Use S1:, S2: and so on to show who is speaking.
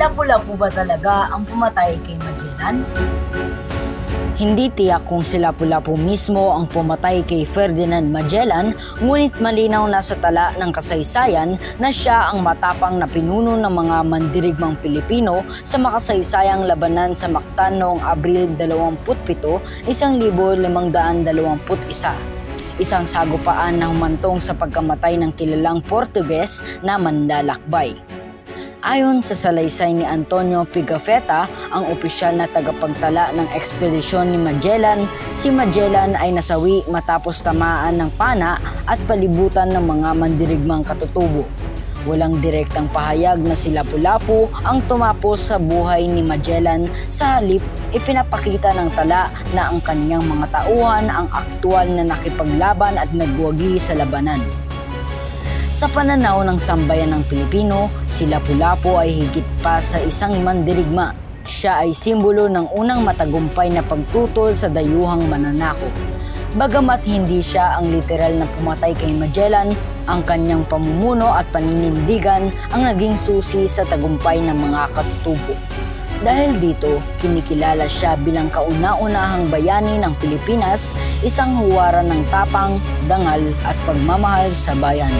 S1: Lapu-Lapu ba talaga ang pumatay kay Magellan?
S2: Hindi tiyak kung si Lapu-Lapu mismo ang pumatay kay Ferdinand Magellan, ngunit malinaw na sa tala ng kasaysayan na siya ang matapang na pinuno ng mga mandirigmang Pilipino sa makasaysayang labanan sa Mactan noong Abril 27, 1521. Isang sagupaan na humantong sa pagkamatay ng kilalang Portuges na manlalakbay. Ayon sa salaysay ni Antonio Pigafetta, ang opisyal na tagapagtala ng ekspedisyon ni Magellan, si Magellan ay nasawi matapos tamaan ng pana at palibutan ng mga mandirigmang katutubo. Walang direktang pahayag na si Lapu-Lapu ang tumapos sa buhay ni Magellan, sa halip ipinapakita ng tala na ang kanyang mga tauhan ang aktwal na nakipaglaban at nagwagi sa labanan. Sa pananaw ng sambayan ng Pilipino, si Lapu-Lapu ay higit pa sa isang mandirigma. Siya ay simbolo ng unang matagumpay na pagtutol sa dayuhang mananakop. Bagamat hindi siya ang literal na pumatay kay Magellan, ang kanyang pamumuno at paninindigan ang naging susi sa tagumpay ng mga katutubo. Dahil dito, kinikilala siya bilang kauna-unahang bayani ng Pilipinas, isang huwaran ng tapang, dangal at pagmamahal sa bayan.